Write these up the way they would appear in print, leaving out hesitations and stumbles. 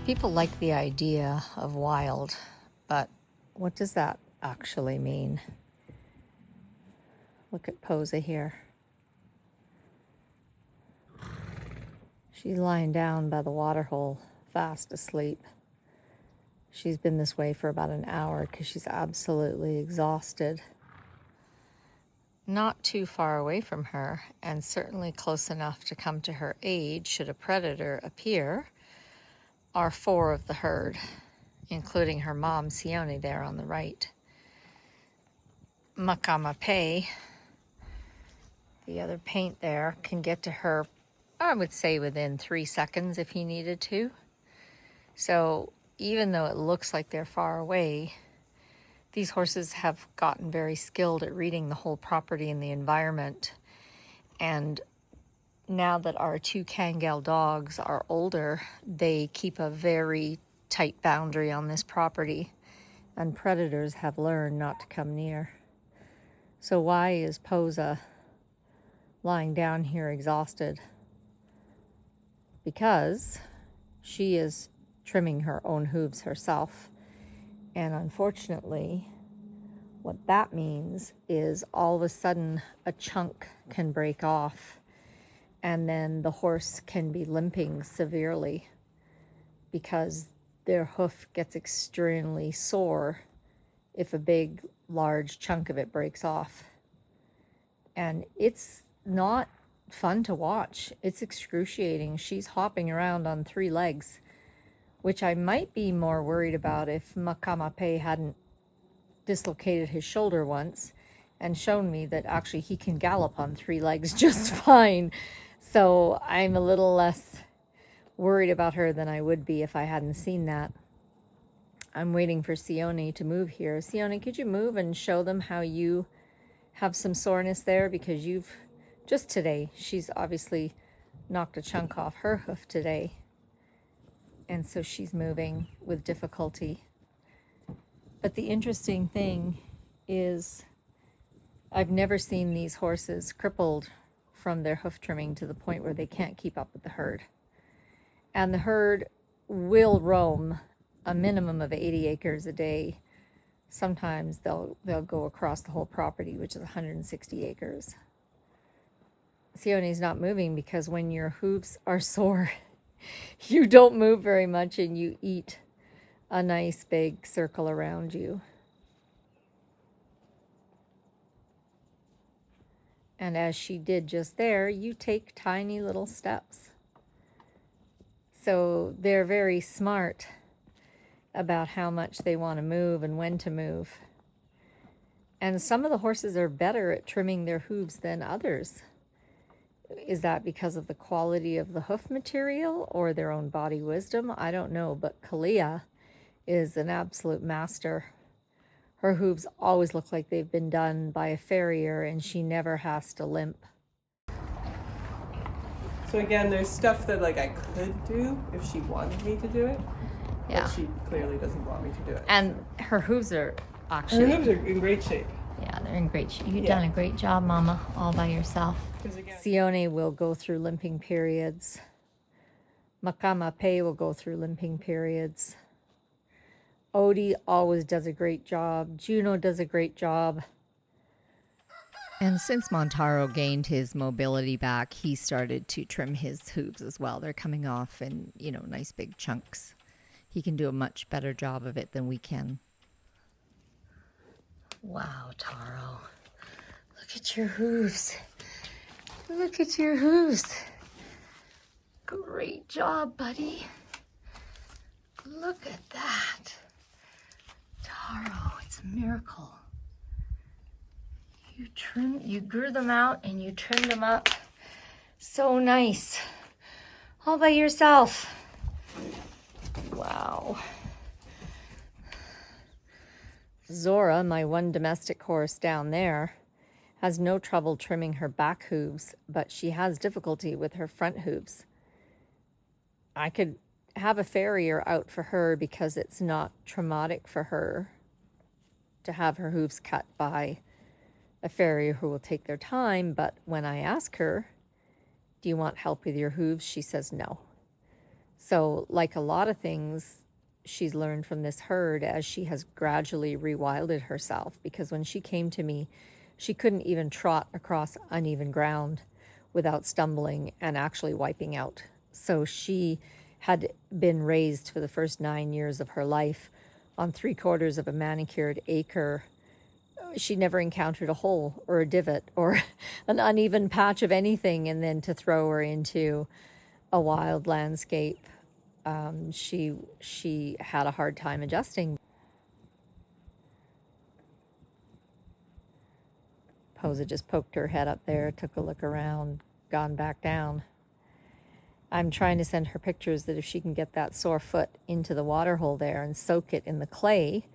People like the idea of wild, but what does that actually mean? Look at Posa here. She's lying down by the water hole, fast asleep. She's been this way for about an hour because she's absolutely exhausted. Not too far away from her, and certainly close enough to come to her aid should a predator appear, are 4 of the herd, including her mom, Sione, there on the right. Makamape, the other paint there, can get to her, I would say, within 3 seconds if he needed to. So even though it looks like they're far away, these horses have gotten very skilled at reading the whole property and the environment. And now that our 2 Kangal dogs are older, they keep a very tight boundary on this property, and predators have learned not to come near. So why is Posa lying down here exhausted? Because she is trimming her own hooves herself. And unfortunately, what that means is all of a sudden a chunk can break off, and then the horse can be limping severely because their hoof gets extremely sore if a big, large chunk of it breaks off. And it's not fun to watch. It's excruciating. She's hopping around on 3 legs, which I might be more worried about if Makamape hadn't dislocated his shoulder once and shown me that actually he can gallop on 3 legs just fine. So I'm a little less worried about her than I would be if I hadn't seen that. I'm waiting for Sione to move here. Sione, could you move and show them how you have some soreness there? Because you've, just today, she's obviously knocked a chunk off her hoof today. And so she's moving with difficulty. But the interesting thing is I've never seen these horses crippled from their hoof trimming to the point where they can't keep up with the herd. And the herd will roam a minimum of 80 acres a day. Sometimes they'll go across the whole property, which is 160 acres. Sione's not moving because when your hooves are sore, you don't move very much and you eat a nice big circle around you. And as she did just there, you take tiny little steps. So they're very smart about how much they want to move and when to move. And some of the horses are better at trimming their hooves than others. Is that because of the quality of the hoof material or their own body wisdom? I don't know, but Kalia is an absolute master. Her hooves always look like they've been done by a farrier, and she never has to limp. So again, there's stuff that like I could do if she wanted me to do it. Yeah. But she clearly doesn't want me to do it. And her hooves are actually... Her hooves are in great shape. Yeah, they're in great shape. You've done a great job, Mama, all by yourself. Sione will go through limping periods. Makamape will go through limping periods. Odie always does a great job. Juno does a great job. And since Montaro gained his mobility back, he started to trim his hooves as well. They're coming off in, nice big chunks. He can do a much better job of it than we can. Wow, Taro. Look at your hooves. Look at your hooves. Great job, buddy. Look at that. Taro, it's a miracle. You grew them out and you trimmed them up. So nice. All by yourself. Wow. Zora, my one domestic horse down there, has no trouble trimming her back hooves, but she has difficulty with her front hooves. I could have a farrier out for her because it's not traumatic for her to have her hooves cut by a farrier who will take their time, but when I ask her, do you want help with your hooves? She says no. So, like a lot of things she's learned from this herd as she has gradually rewilded herself, because when she came to me, she couldn't even trot across uneven ground without stumbling and actually wiping out. So she had been raised for the first 9 years of her life on 3/4 of a manicured acre. She never encountered a hole or a divot or an uneven patch of anything, and then to throw her into a wild landscape, she had a hard time adjusting. Posa just poked her head up there, took a look around, gone back down. I'm trying to send her pictures that if she can get that sore foot into the water hole there and soak it in the clay,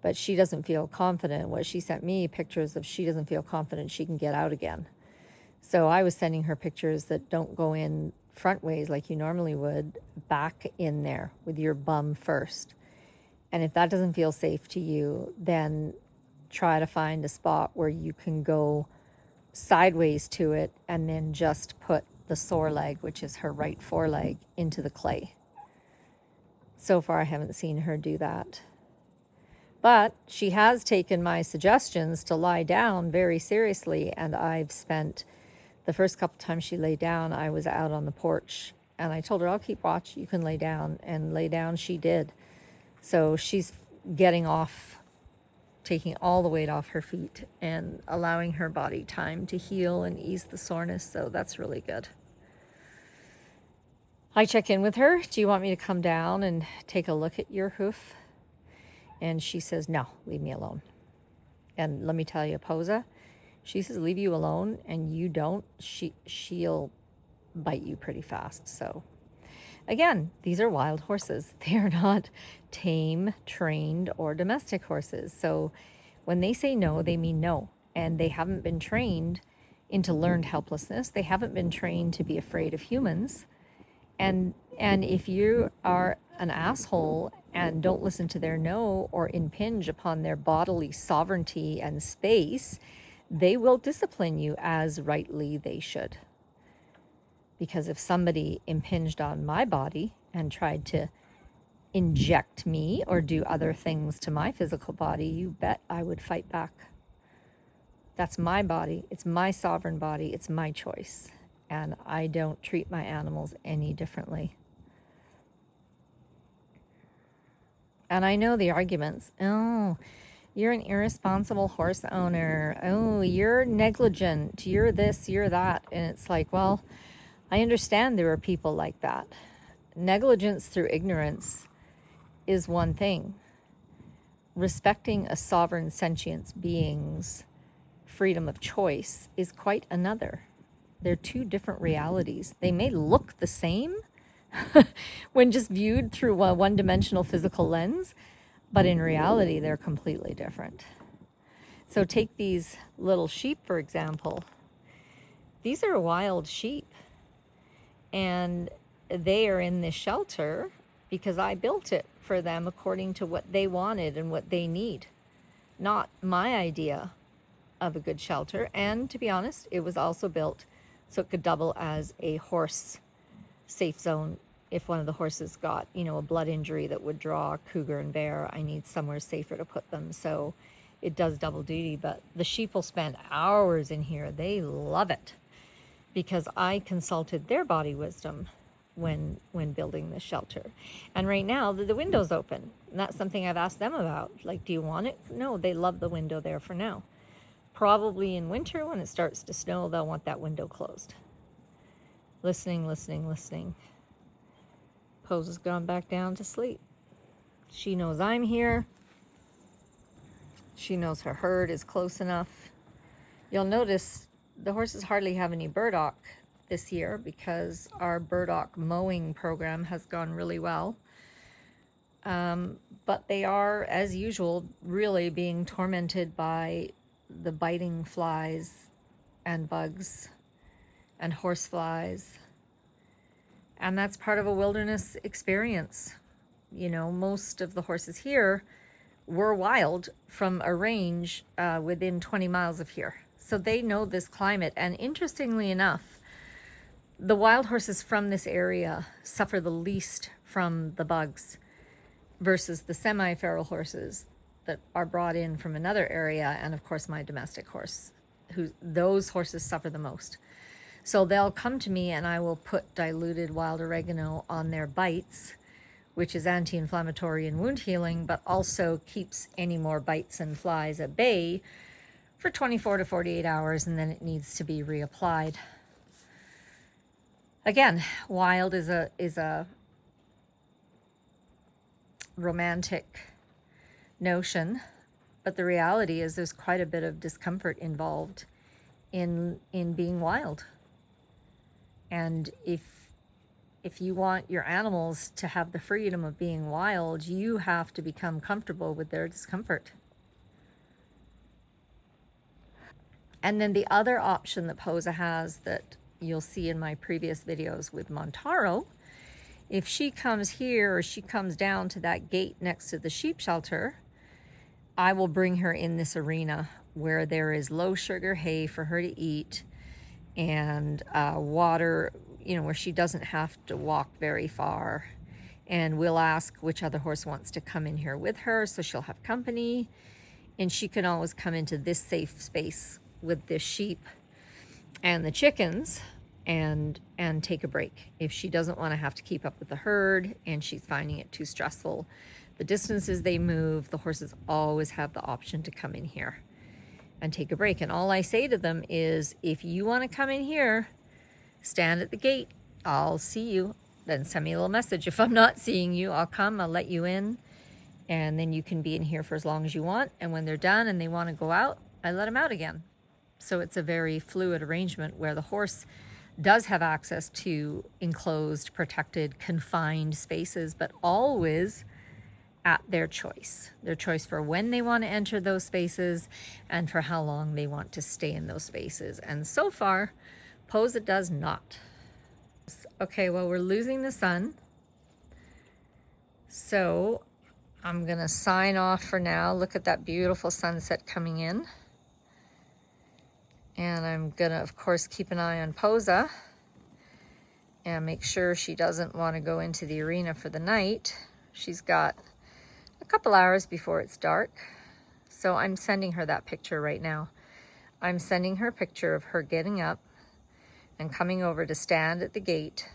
but she doesn't feel confident. What she sent me pictures of, she doesn't feel confident she can get out again. So I was sending her pictures that don't go in front ways like you normally would, back in there with your bum first. And if that doesn't feel safe to you, then try to find a spot where you can go sideways to it and then just put the sore leg, which is her right foreleg, into the clay. So far, I haven't seen her do that. But she has taken my suggestions to lie down very seriously, and I've spent the first couple times she lay down, I was out on the porch, and I told her, I'll keep watch, you can lay down, and lay down she did. So she's getting off, taking all the weight off her feet and allowing her body time to heal and ease the soreness. So that's really good. I check in with her. Do you want me to come down and take a look at your hoof? And she says, no, leave me alone. And let me tell you, Posa, she says, leave you alone, and you don't, she'll bite you pretty fast. So again, these are wild horses. They are not tame, trained, or domestic horses. So when they say no, they mean no. And they haven't been trained into learned helplessness. They haven't been trained to be afraid of humans. And if you are an asshole and don't listen to their no or impinge upon their bodily sovereignty and space, they will discipline you as rightly they should. Because if somebody impinged on my body and tried to inject me or do other things to my physical body, you bet I would fight back. That's my body. It's my sovereign body. It's my choice. And I don't treat my animals any differently. And I know the arguments. Oh, you're an irresponsible horse owner. Oh, you're negligent. You're this, you're that. And it's like, well, I understand there are people like that. Negligence through ignorance is one thing. Respecting a sovereign sentient being's freedom of choice is quite another. They're two different realities. They may look the same when just viewed through a one-dimensional physical lens, but in reality, they're completely different. So take these little sheep, for example. These are wild sheep, and they are in this shelter because I built it for them according to what they wanted and what they need, not my idea of a good shelter. And to be honest, it was also built so it could double as a horse safe zone. If one of the horses got, a blood injury that would draw cougar and bear, I need somewhere safer to put them. So it does double duty, but the sheep will spend hours in here. They love it because I consulted their body wisdom when building this shelter. And right now the window's open. And that's something I've asked them about. Like, do you want it? No, they love the window there for now. Probably in winter when it starts to snow, they'll want that window closed. Listening, listening, listening. Posa's gone back down to sleep. She knows I'm here. She knows her herd is close enough. You'll notice the horses hardly have any burdock this year because our burdock mowing program has gone really well. But they are, as usual, really being tormented by the biting flies and bugs and horse flies. And that's part of a wilderness experience. Most of the horses here were wild from a range within 20 miles of here. So they know this climate. And interestingly enough, The wild horses from this area suffer the least from the bugs versus the semi-feral horses that are brought in from another area, and of course my domestic horse, those horses suffer the most. So they'll come to me and I will put diluted wild oregano on their bites, which is anti-inflammatory and wound healing, but also keeps any more bites and flies at bay for 24 to 48 hours, and then it needs to be reapplied. Again, wild is a romantic notion, but the reality is there's quite a bit of discomfort involved in being wild. And if you want your animals to have the freedom of being wild, you have to become comfortable with their discomfort. And then the other option that Posa has that you'll see in my previous videos with Montaro, if she comes here or she comes down to that gate next to the sheep shelter, I will bring her in this arena where there is low sugar hay for her to eat and water, you know, where she doesn't have to walk very far. And we'll ask which other horse wants to come in here with her, so she'll have company. And she can always come into this safe space with the sheep and the chickens and take a break. If she doesn't want to have to keep up with the herd and she's finding it too stressful, the distances they move, the horses always have the option to come in here and take a break. And all I say to them is, if you want to come in here, stand at the gate, I'll see you, then send me a little message. If I'm not seeing you, I'll come, I'll let you in, and then you can be in here for as long as you want. And when they're done and they want to go out, I let them out again. So it's a very fluid arrangement where the horse does have access to enclosed, protected, confined spaces, but always at their choice for when they want to enter those spaces and for how long they want to stay in those spaces. And so far, Posa does not. Okay, well, we're losing the sun, so I'm gonna sign off for now. Look at that beautiful sunset coming in. And I'm gonna, of course, keep an eye on Posa and make sure she doesn't want to go into the arena for the night. She's got a couple hours before it's dark. So I'm sending her that picture right now. I'm sending her a picture of her getting up and coming over to stand at the gate.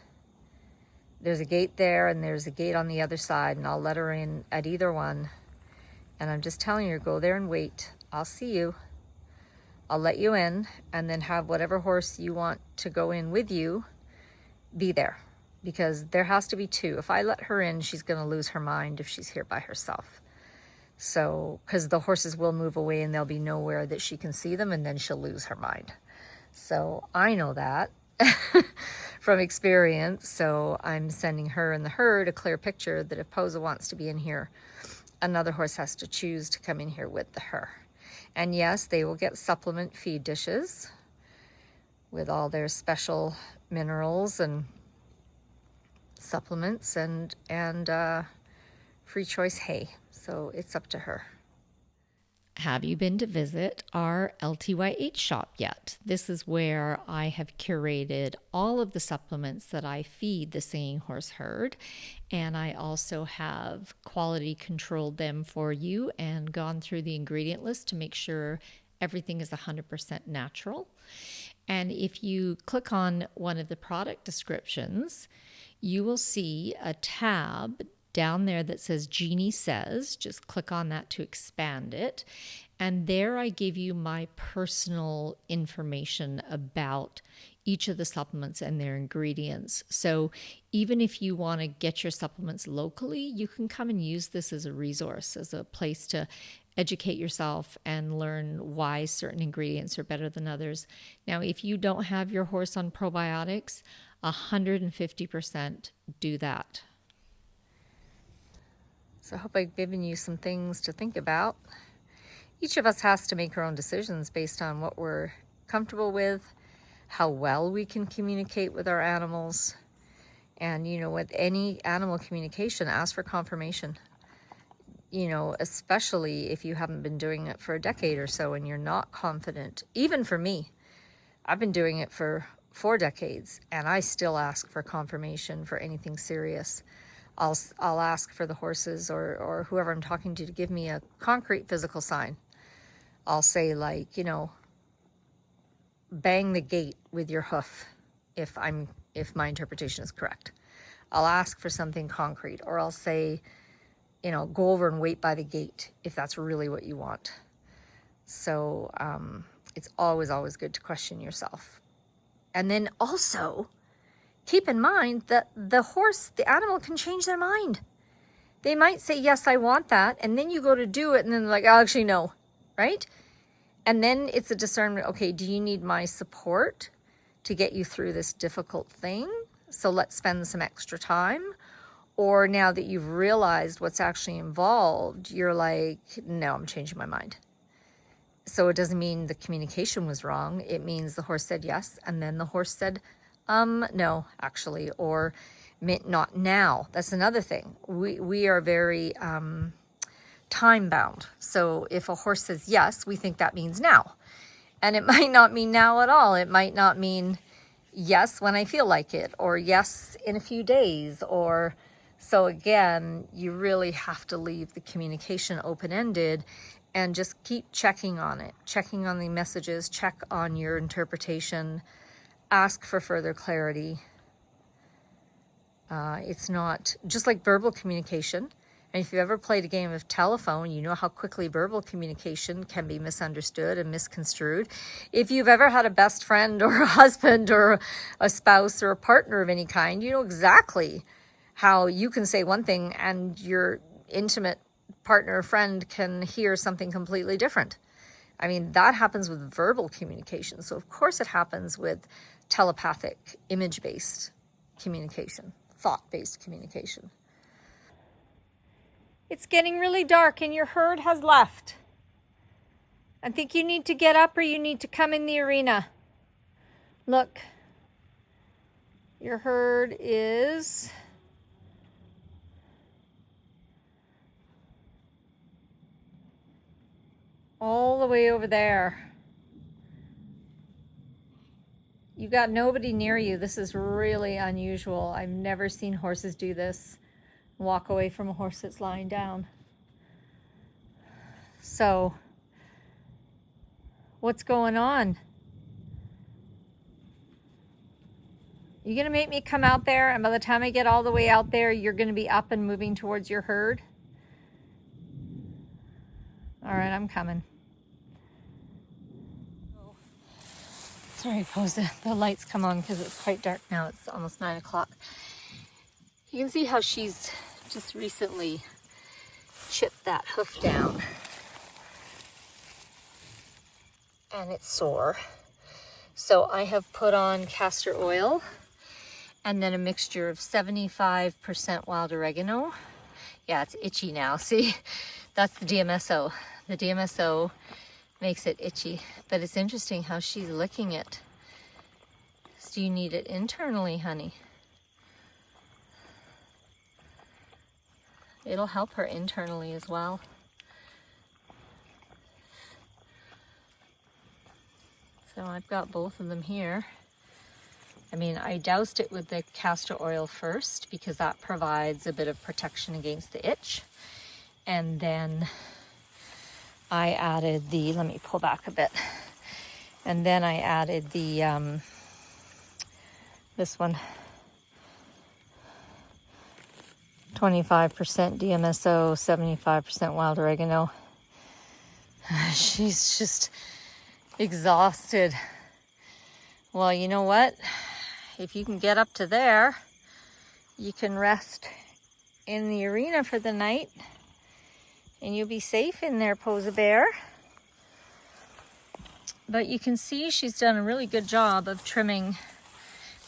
There's a gate there and there's a gate on the other side, and I'll let her in at either one. And I'm just telling her, go there and wait. I'll see you. I'll let you in, and then have whatever horse you want to go in with you be there, because there has to be two. If I let her in, she's going to lose her mind if she's here by herself. So, because the horses will move away and there'll be nowhere that she can see them, and then she'll lose her mind. So I know that from experience. So I'm sending her and the herd a clear picture that if Posa wants to be in here, another horse has to choose to come in here with her. And yes, they will get supplement feed dishes with all their special minerals and supplements and free choice hay. So it's up to her. Have you been to visit our LTYH shop yet? This is where I have curated all of the supplements that I feed the singing horse herd, and I also have quality controlled them for you and gone through the ingredient list to make sure everything is 100% natural. And if you click on one of the product descriptions, you will see a tab down there that says Jeannie Says. Just click on that to expand it. And there I give you my personal information about each of the supplements and their ingredients. So even if you want to get your supplements locally, you can come and use this as a resource, as a place to educate yourself and learn why certain ingredients are better than others. Now, if you don't have your horse on probiotics, 150% do that. So I hope I've given you some things to think about. Each of us has to make our own decisions based on what we're comfortable with, how well we can communicate with our animals. And, you know, with any animal communication, ask for confirmation. You know, especially if you haven't been doing it for a decade or so and you're not confident. Even for me, I've been doing it for 4 decades, and I still ask for confirmation for anything serious. I'll ask for the horses or whoever I'm talking to give me a concrete physical sign. I'll say, like, you know, bang the gate with your hoof if my interpretation is correct. I'll ask for something concrete, or I'll say, you know, go over and wait by the gate if that's really what you want. So it's always good to question yourself. And then also keep in mind that the animal can change their mind. They might say, yes, I want that. And then you go to do it and then they're like, oh, actually, no, right? And then it's a discernment. Okay, do you need my support to get you through this difficult thing? So let's spend some extra time. Or now that you've realized what's actually involved, you're like, no, I'm changing my mind. So it doesn't mean the communication was wrong. It means the horse said yes, and then the horse said, no, actually, or not now. That's another thing. We are very time bound. So if a horse says yes, we think that means now. And it might not mean now at all. It might not mean yes when I feel like it, or yes in a few days, or... So again, you really have to leave the communication open-ended and just keep checking on it, checking on the messages, check on your interpretation, ask for further clarity. It's not just like verbal communication. And if you've ever played a game of telephone, you know how quickly verbal communication can be misunderstood and misconstrued. If you've ever had a best friend or a husband or a spouse or a partner of any kind, you know exactly how you can say one thing and your intimate partner or friend can hear something completely different. I mean, that happens with verbal communication. So of course it happens with telepathic, image-based communication, thought-based communication. It's getting really dark and your herd has left. I think you need to get up or you need to come in the arena. Look, your herd is... all the way over there. You got nobody near you. This is really unusual. I've never seen horses do this. Walk away from a horse that's lying down. So, what's going on? You gonna make me come out there, and by the time I get all the way out there, you're gonna be up and moving towards your herd? All right, I'm coming. Sorry, Posa, the lights come on because it's quite dark now. It's almost 9 o'clock. You can see how she's just recently chipped that hoof down. And it's sore. So I have put on castor oil and then a mixture of 75% wild oregano. Yeah, it's itchy now. See, that's the DMSO. The DMSO makes it itchy, but it's interesting how she's licking it. So you need it internally, honey. It'll help her internally as well. So I've got both of them here. I mean, I doused it with the castor oil first because that provides a bit of protection against the itch. And then I added the, let me pull back a bit. And then I added the, this one, 25% DMSO, 75% wild oregano. She's just exhausted. Well, you know what? If you can get up to there, you can rest in the arena for the night and you'll be safe in there, Posa Bear. But you can see she's done a really good job of trimming.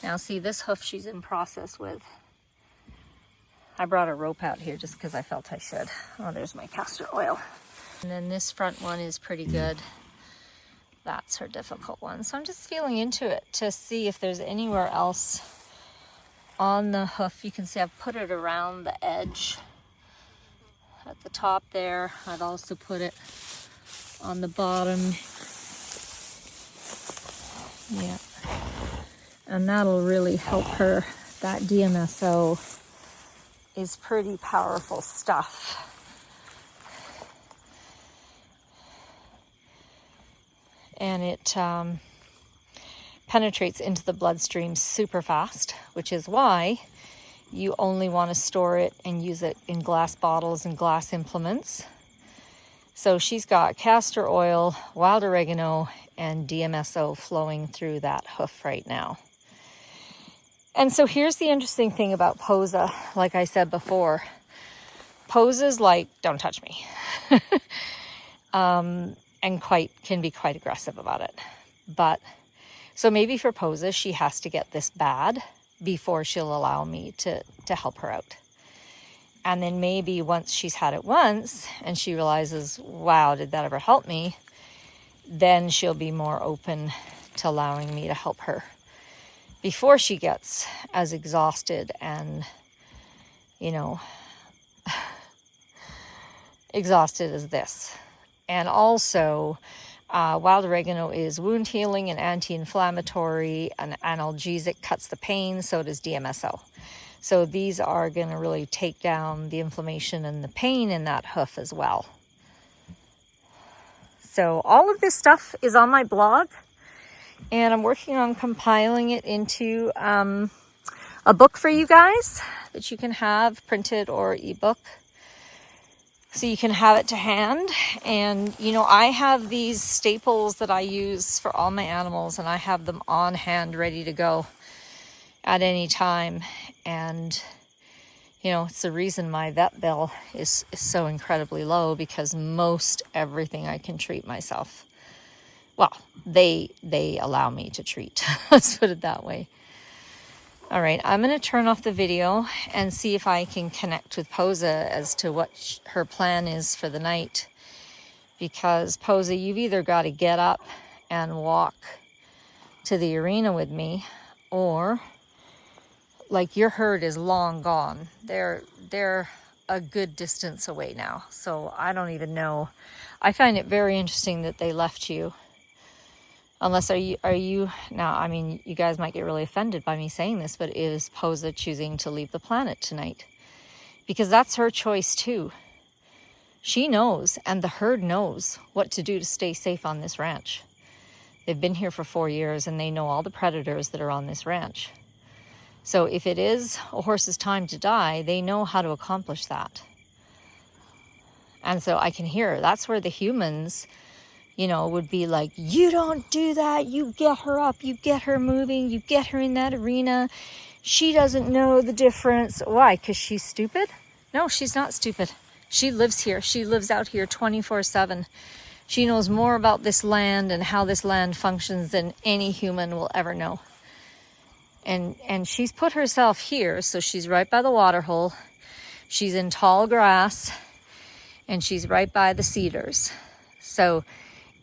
Now see, this hoof she's in process with. I brought a rope out here just because I felt I should. Oh, there's my castor oil. And then this front one is pretty good. That's her difficult one. So I'm just feeling into it to see if there's anywhere else on the hoof. You can see I've put it around the edge at the top there. I've also put it on the bottom. Yeah. and that'll really help her. That DMSO is pretty powerful stuff. And it penetrates into the bloodstream super fast, which is why you only want to store it and use it in glass bottles and glass implements. So she's got castor oil, wild oregano, and DMSO flowing through that hoof right now. And so here's the interesting thing about Posa. Like I said before, Posa's like, don't touch me. And can be quite aggressive about it. But so maybe for Posa, she has to get this bad before she'll allow me to help her out. And then maybe once she's had it once and she realizes, wow, did that ever help me? Then she'll be more open to allowing me to help her before she gets as exhausted and, exhausted as this. And also, wild oregano is wound healing and anti-inflammatory, and analgesic, cuts the pain, so does DMSO. So these are going to really take down the inflammation and the pain in that hoof as well. So all of this stuff is on my blog, and I'm working on compiling it into a book for you guys that you can have printed or ebook. So you can have it to hand. And, I have these staples that I use for all my animals, and I have them on hand ready to go at any time. And, it's the reason my vet bill is so incredibly low, because most everything I can treat myself. Well, they allow me to treat. Let's put it that way. All right, I'm going to turn off the video and see if I can connect with Posa as to what her plan is for the night. Because Posa, you've either got to get up and walk to the arena with me, or like your herd is long gone. They're a good distance away now. So I don't even know. I find it very interesting that they left you. Unless, are you now, I mean, you guys might get really offended by me saying this, but is Posa choosing to leave the planet tonight? Because that's her choice too. She knows, and the herd knows, what to do to stay safe on this ranch. They've been here for 4 years, and they know all the predators that are on this ranch. So if it is a horse's time to die, they know how to accomplish that. And so I can hear, that's where the humans, would be like, you don't do that. You get her up. You get her moving. You get her in that arena. She doesn't know the difference. Why? Because she's stupid? No, she's not stupid. She lives here. She lives out here 24/7. She knows more about this land and how this land functions than any human will ever know. And she's put herself here, so she's right by the water hole. She's in tall grass, and she's right by the cedars. So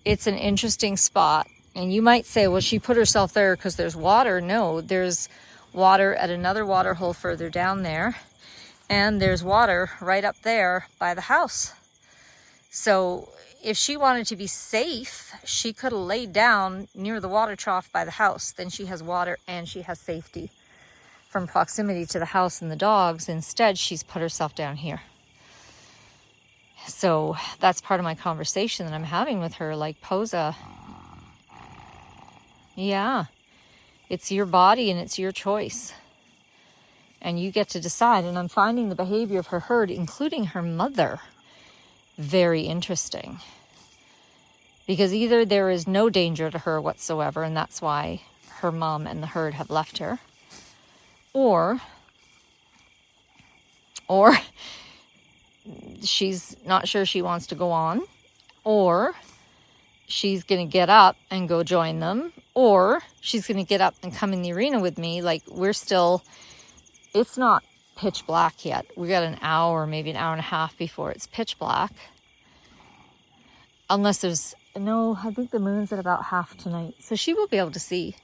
it's an interesting spot. And you might say, well, she put herself there because there's water. No, there's water at another water hole further down there. And there's water right up there by the house. So if she wanted to be safe, she could have laid down near the water trough by the house. Then she has water and she has safety from proximity to the house and the dogs. Instead, she's put herself down here. So that's part of my conversation that I'm having with her, like, Posa. Yeah, it's your body and it's your choice. And you get to decide. And I'm finding the behavior of her herd, including her mother, very interesting. Because either there is no danger to her whatsoever, and that's why her mom and the herd have left her, or she's not sure she wants to go on, or she's going to get up and go join them, or she's going to get up and come in the arena with me. Like, it's not pitch black yet. We got an hour, maybe an hour and a half before it's pitch black. Unless I think the moon's at about half tonight. So she will be able to see.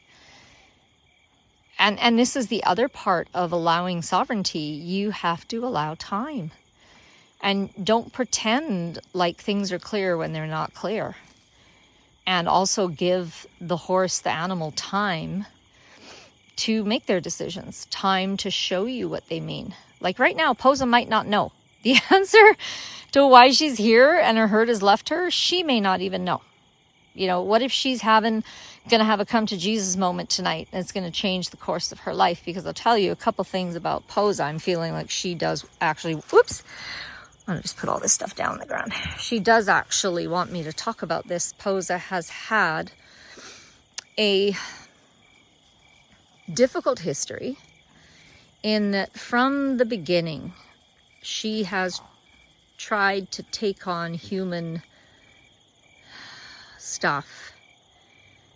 And this is the other part of allowing sovereignty. You have to allow time. And don't pretend like things are clear when they're not clear. And also give the horse, the animal, time to make their decisions, time to show you what they mean. Like right now, Posa might not know the answer to why she's here and her hurt has left her. She may not even know. You know, what if she's gonna have a come to Jesus moment tonight and it's gonna change the course of her life? Because I'll tell you a couple things about Posa. I'm feeling like she does actually, whoops, I'm gonna just put all this stuff down on the ground. She does actually want me to talk about this. Posa has had a difficult history in that from the beginning, she has tried to take on human stuff,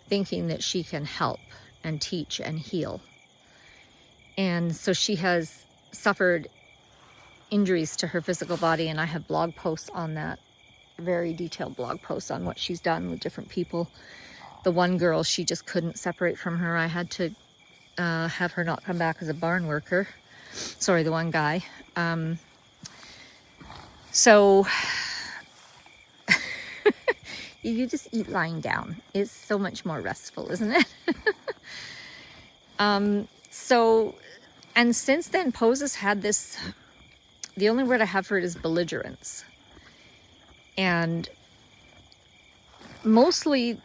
thinking that she can help and teach and heal. And so she has suffered injuries to her physical body, and I have blog posts on that, very detailed blog posts on what she's done with different people. The one girl, she just couldn't separate from her. I had to have her not come back as a barn worker. Sorry, the one guy. So you just eat lying down. It's so much more restful, isn't it? So, and since then, Posa's had this, the only word I have for it is belligerence. And mostly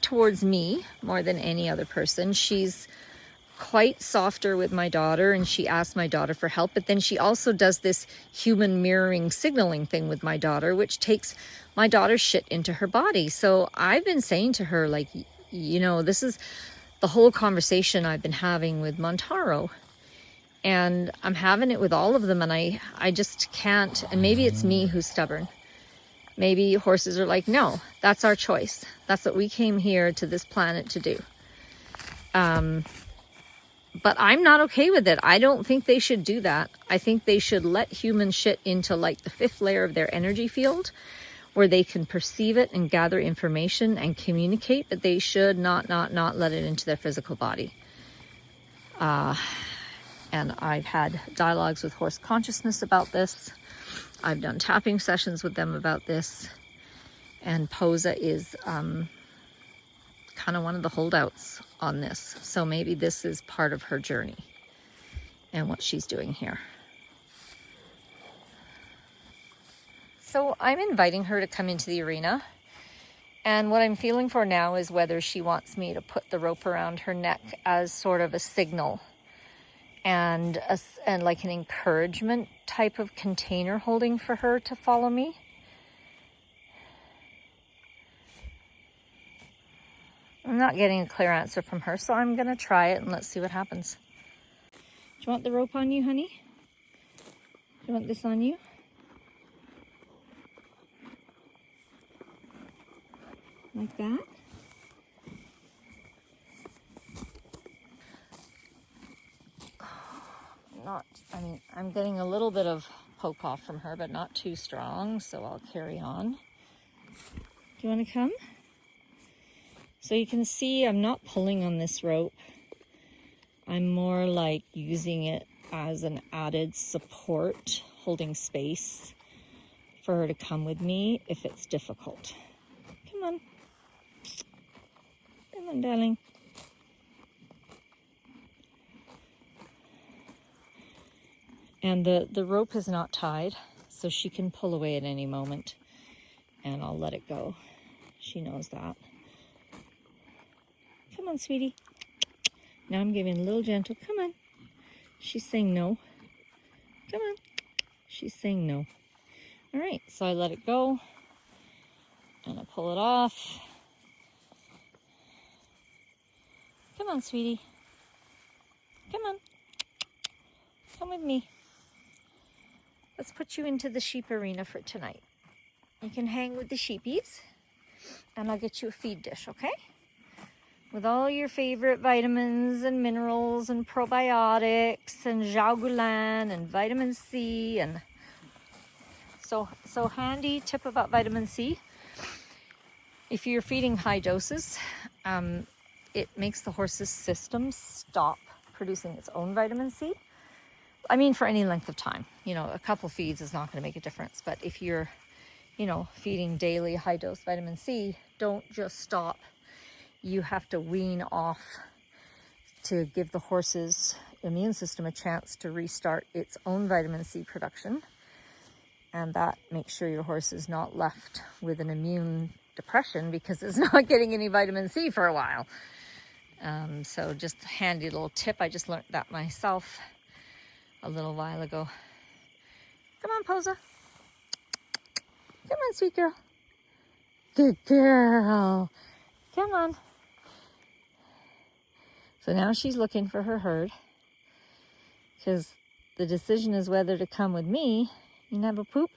towards me more than any other person. She's quite softer with my daughter, and she asks my daughter for help, but then she also does this human mirroring signaling thing with my daughter, which takes my daughter's shit into her body. So I've been saying to her, like, you know, this is the whole conversation I've been having with Montaro, and I'm having it with all of them, and I just can't. And maybe it's me who's stubborn. Maybe horses are like, no, that's our choice. That's what we came here to this planet to do. But I'm not okay with it. I don't think they should do that. I think they should let human shit into like the 5th layer of their energy field, where they can perceive it and gather information and communicate, but they should not let it into their physical body. And I've had dialogues with horse consciousness about this. I've done tapping sessions with them about this. And Posa is kind of one of the holdouts on this. So maybe this is part of her journey and what she's doing here. So I'm inviting her to come into the arena. And what I'm feeling for now is whether she wants me to put the rope around her neck as sort of a signal and like an encouragement type of container holding for her to follow me. I'm not getting a clear answer from her, so I'm going to try it and let's see what happens. Do you want the rope on you, honey? Do you want this on you? Like that? I'm getting a little bit of poke off from her, but not too strong, so I'll carry on. Do you want to come? So you can see I'm not pulling on this rope. I'm more like using it as an added support, holding space for her to come with me if it's difficult. Come on. Come on, darling. And the rope is not tied, so she can pull away at any moment, and I'll let it go. She knows that. Come on, sweetie. Now I'm giving a little gentle. Come on. She's saying no. Come on. She's saying no. All right, so I let it go, and I pull it off. Come on, sweetie. Come on. Come with me. Let's put you into the sheep arena for tonight. You can hang with the sheepies, and I'll get you a feed dish, okay? With all your favorite vitamins and minerals and probiotics and jagulan and vitamin C. And so handy tip about vitamin C. If you're feeding high doses, it makes the horse's system stop producing its own vitamin C. I mean, for any length of time. You know, a couple feeds is not going to make a difference. But if you're, you know, feeding daily high dose vitamin C, don't just stop. You have to wean off to give the horse's immune system a chance to restart its own vitamin C production. And that makes sure your horse is not left with an immune depression because it's not getting any vitamin C for a while. So just a handy little tip. I just learned that myself a little while ago. Come on, Posa. Come on, sweet girl. Good girl. Come on. So now she's looking for her herd because the decision is whether to come with me and have a poop.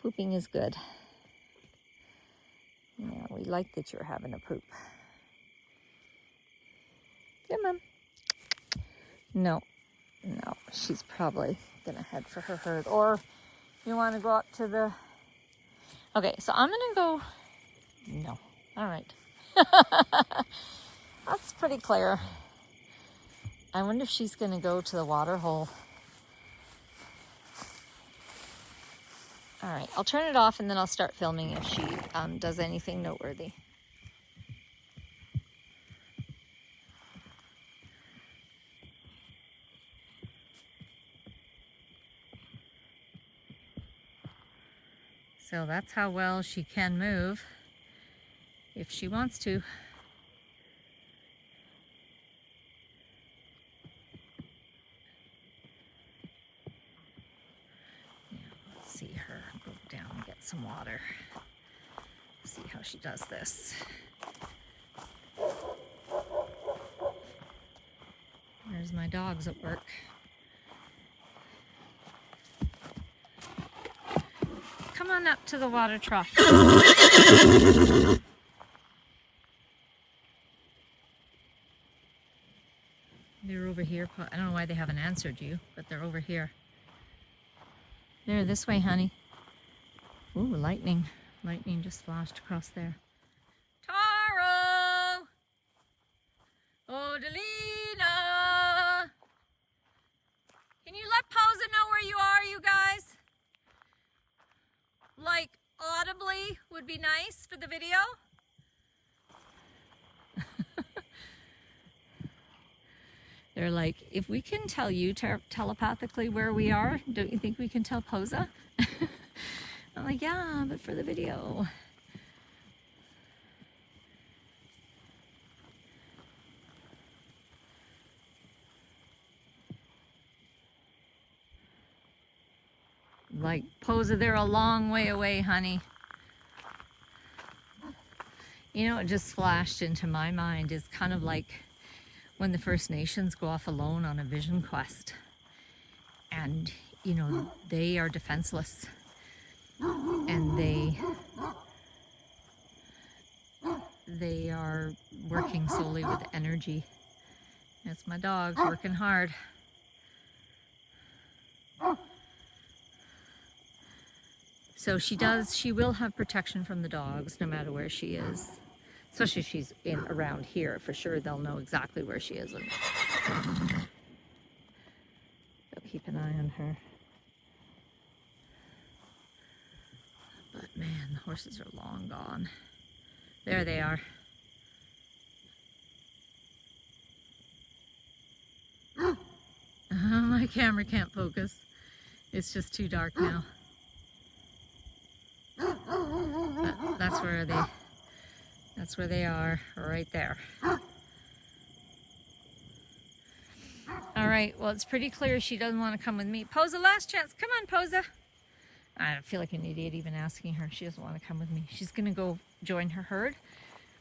Pooping is good. Yeah, we like that you're having a poop. Come on. No, she's probably gonna head for her herd. Or you want to go up to the... Okay, so I'm gonna go... No. All right. That's pretty clear. I wonder if she's gonna go to the water hole. All right, I'll turn it off and then I'll start filming if she does anything noteworthy. So that's how well she can move if she wants to. Yeah, let's see her go down and get some water. See how she does this. There's my dogs at work. Come on up to the water trough. They're over here. I don't know why they haven't answered you, but they're over here. They're this way, honey. Ooh, lightning. Lightning just flashed across there. Taro! Odelina! Can you let Posa know where you are, you guys? Like, audibly would be nice for the video. They're like, if we can tell you telepathically where we are, don't you think we can tell Posa? I'm like, yeah, but for the video. Like, Posa, they're a long way away, honey. You know, it just flashed into my mind is kind of like when the First Nations go off alone on a vision quest. And, you know, they are defenseless. And they are working solely with energy. That's my dog working hard. So she will have protection from the dogs no matter where she is. Especially if she's around here, for sure they'll know exactly where she is. And they'll keep an eye on her. But man, the horses are long gone. There they are. My camera can't focus. It's just too dark now. But that's where they are, right there. All right, well, it's pretty clear she doesn't want to come with me. Posa, last chance. Come on, Posa. I feel like an idiot even asking her. She doesn't want to come with me. She's going to go join her herd,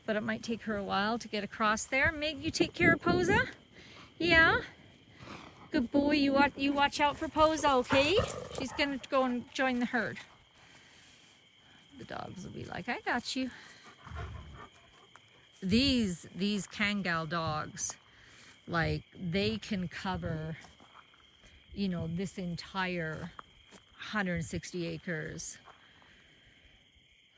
but it might take her a while to get across there. Meg, you take care of Posa? Yeah? Good boy. You watch out for Posa, okay? She's going to go and join the herd. The dogs will be like, I got you. These Kangal dogs, like, they can cover, you know, this entire 160 acres.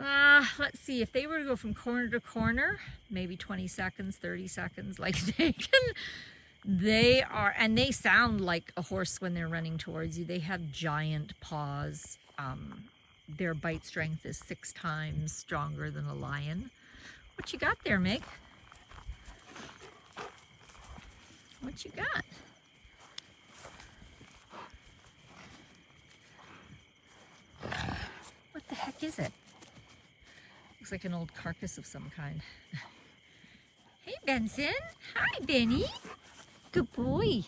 Let's see, if they were to go from corner to corner, maybe 20 seconds, 30 seconds, like they are, and they sound like a horse when they're running towards you. They have giant paws. Their bite strength is 6 times stronger than a lion. What you got there, Meg? What you got? What the heck is it? Looks like an old carcass of some kind. Hey, Benson. Hi, Benny. Good boy.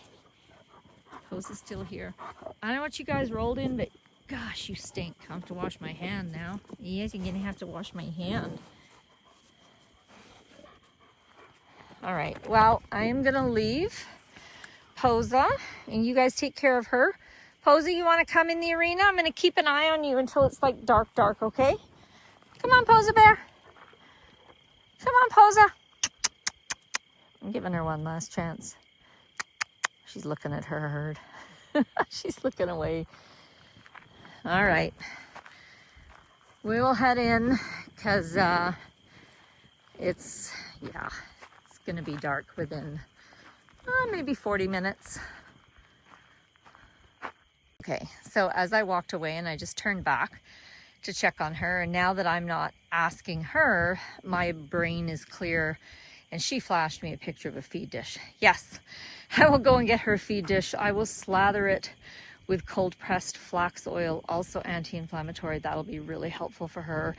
Posa's still here. I don't know what you guys rolled in, but gosh, you stink. I have to wash my hand now. Yes, I'm gonna have to wash my hand. All right, well, I am gonna leave Posa, and you guys take care of her. Posa, you wanna come in the arena? I'm gonna keep an eye on you until it's like dark, okay? Come on, Posa Bear. Come on, Posa. I'm giving her one last chance. She's looking at her herd. She's looking away. All right. We will head in because it's going to be dark within maybe 40 minutes. Okay, so as I walked away and I just turned back to check on her, and now that I'm not asking her, my brain is clear, and she flashed me a picture of a feed dish. Yes, I will go and get her a feed dish. I will slather it with cold pressed flax oil, also anti-inflammatory. That'll be really helpful for her.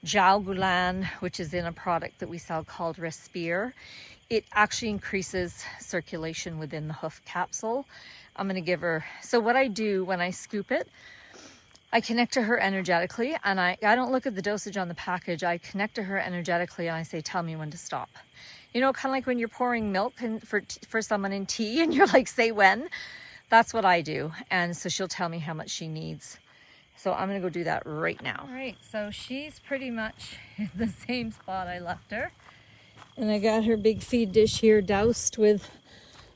Jalgulan, which is in a product that we sell called Respire. It actually increases circulation within the hoof capsule. I'm gonna give her, so what I do when I scoop it, I connect to her energetically, and I don't look at the dosage on the package. I connect to her energetically and I say, tell me when to stop. You know, kind of like when you're pouring milk for someone in tea and you're like, say when. That's what I do. And so she'll tell me how much she needs. So I'm gonna go do that right now. All right, so she's pretty much in the same spot I left her. And I got her big feed dish here doused with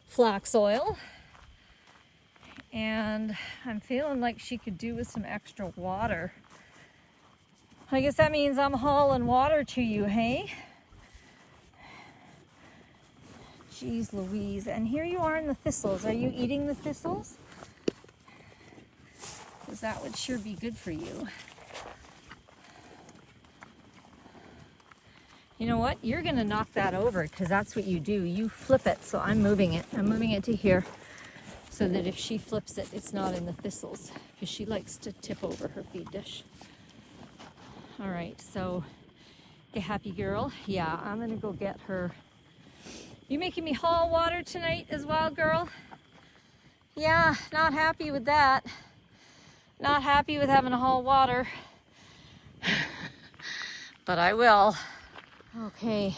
flax oil. And I'm feeling like she could do with some extra water. I guess that means I'm hauling water to you, hey? Jeez Louise, and here you are in the thistles. Are you eating the thistles? Because that would sure be good for you. You know what? You're gonna knock that over because that's what you do. You flip it, so I'm moving it. I'm moving it to here so that if she flips it, it's not in the thistles because she likes to tip over her feed dish. All right, so you happy girl? Yeah, I'm gonna go get her. You making me haul water tonight as well, girl? Yeah, not happy with that. Not happy with having to haul water. But I will. Okay,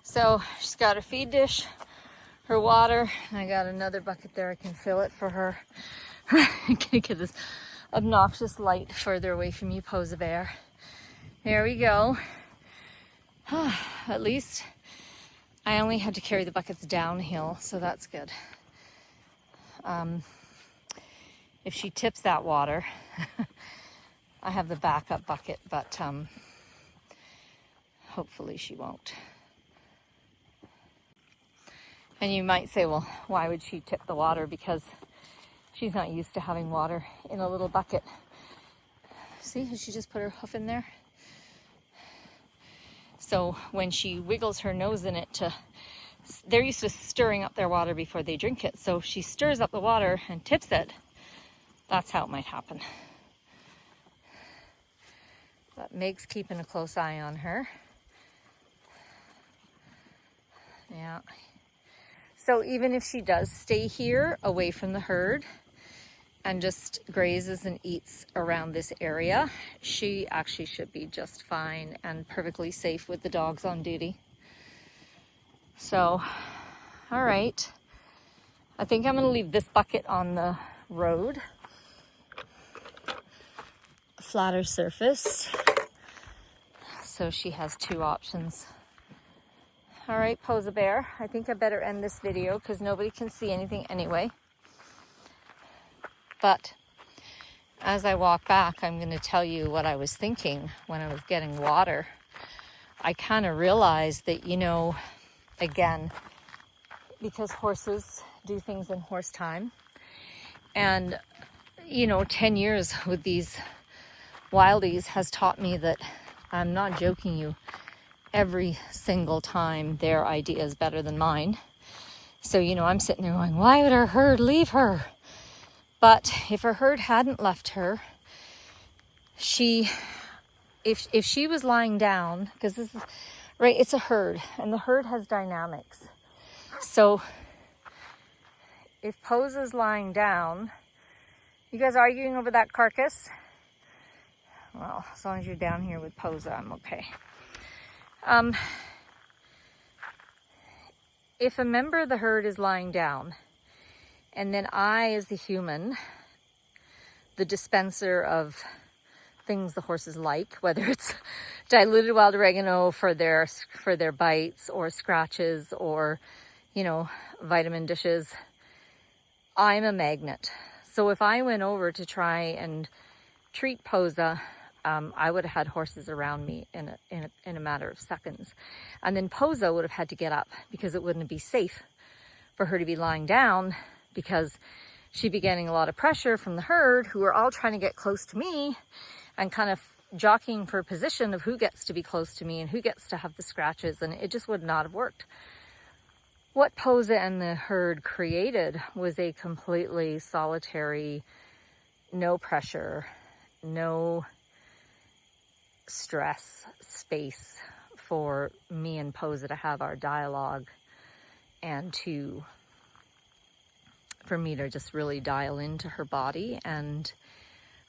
so she's got her feed dish, her water. I got another bucket there. I can fill it for her. I'm gonna get this obnoxious light further away from you, Posa Bear. There we go. At least I only had to carry the buckets downhill, so that's good. If she tips that water, I have the backup bucket, but hopefully she won't. And you might say, well, why would she tip the water? Because she's not used to having water in a little bucket. See, she just put her hoof in there. So when she wiggles her nose in it they're used to stirring up their water before they drink it. So if she stirs up the water and tips it, that's how it might happen. But Meg's keeping a close eye on her. Yeah. So even if she does stay here away from the herd and just grazes and eats around this area, she actually should be just fine and perfectly safe with the dogs on duty. So, all right. I think I'm going to leave this bucket on the road. Flatter surface. So she has two options. All right, Posa Bear, I think I better end this video because nobody can see anything anyway. But as I walk back, I'm going to tell you what I was thinking when I was getting water. I kind of realized that, you know, again, because horses do things in horse time. And, you know, 10 years with these wildies has taught me that, I'm not joking you, every single time their idea is better than mine. So, you know, I'm sitting there going, why would our herd leave her? But if her herd hadn't left her, if she was lying down, because this is, right, it's a herd, and the herd has dynamics. So if Posa's lying down, you guys arguing over that carcass? Well, as long as you're down here with Posa, I'm okay. If a member of the herd is lying down, and then I, as the human, the dispenser of things the horses like, whether it's diluted wild oregano for their bites or scratches or, you know, vitamin dishes, I'm a magnet. So if I went over to try and treat Posa, I would have had horses around me in a matter of seconds. And then Posa would have had to get up because it wouldn't be safe for her to be lying down, because she'd be getting a lot of pressure from the herd, who are all trying to get close to me and kind of jockeying for a position of who gets to be close to me and who gets to have the scratches, and it just would not have worked. What Posa and the herd created was a completely solitary, no pressure, no stress space for me and Posa to have our dialogue, and for me to just really dial into her body and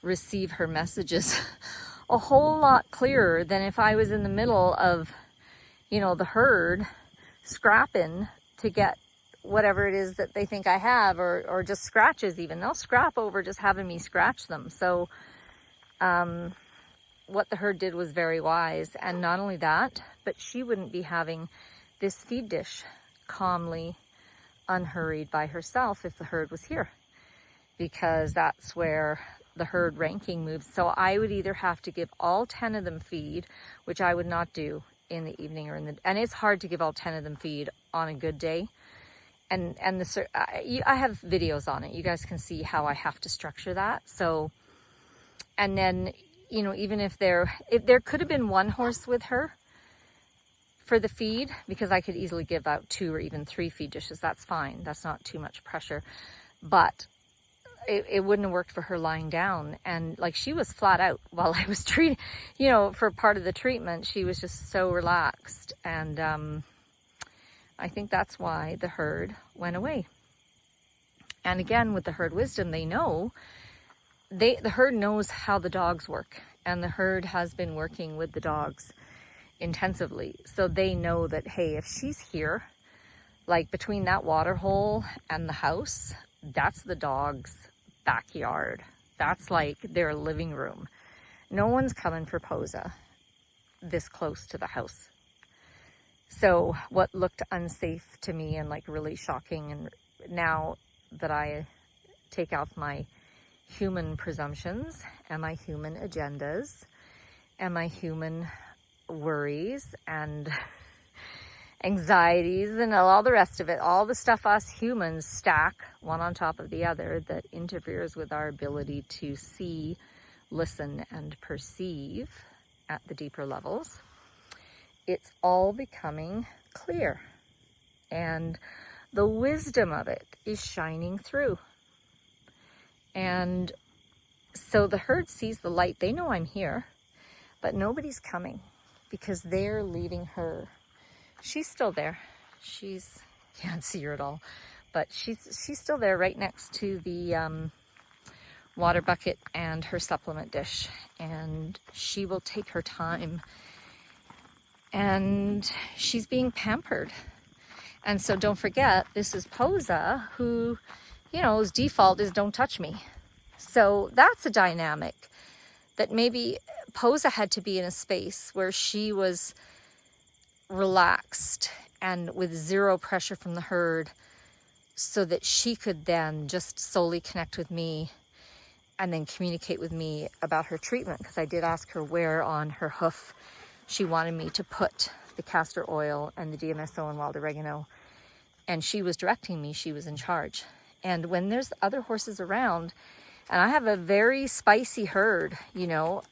receive her messages a whole lot clearer than if I was in the middle of, you know, the herd scrapping to get whatever it is that they think I have, or just scratches even. They'll scrap over just having me scratch them. So what the herd did was very wise. And not only that, but she wouldn't be having this feed dish calmly, unhurried by herself if the herd was here, because that's where the herd ranking moves. So I would either have to give all 10 of them feed, which I would not do in the evening or and it's hard to give all 10 of them feed on a good day. And I have videos on it. You guys can see how I have to structure that. So, and then, you know, even if there could have been one horse with her for the feed, because I could easily give out 2 or even 3 feed dishes. That's fine. That's not too much pressure. But it wouldn't have worked for her lying down. And like, she was flat out while I was treating, you know, for part of the treatment. She was just so relaxed. And I think that's why the herd went away. And again, with the herd wisdom, they know, the herd knows how the dogs work. And the herd has been working with the dogs intensively. So they know that, hey, if she's here, like between that water hole and the house, that's the dog's backyard. That's like their living room. No one's coming for Posa this close to the house. So what looked unsafe to me and like really shocking, and now that I take off my human presumptions and my human agendas and my human worries and anxieties and all the rest of it, all the stuff us humans stack one on top of the other that interferes with our ability to see, listen, and perceive at the deeper levels, it's all becoming clear. And the wisdom of it is shining through. And so the herd sees the light. They know I'm here, but nobody's coming because they're leading her. She's still there. Can't see her at all, but she's still there right next to the water bucket and her supplement dish. And she will take her time. And she's being pampered. And so don't forget, this is Posa, who, you know, his default is don't touch me. So that's a dynamic that maybe Posa had to be in a space where she was relaxed and with zero pressure from the herd, so that she could then just solely connect with me and then communicate with me about her treatment. Because I did ask her where on her hoof she wanted me to put the castor oil and the DMSO and wild oregano. And she was directing me. She was in charge. And when there's other horses around, and I have a very spicy herd, you know,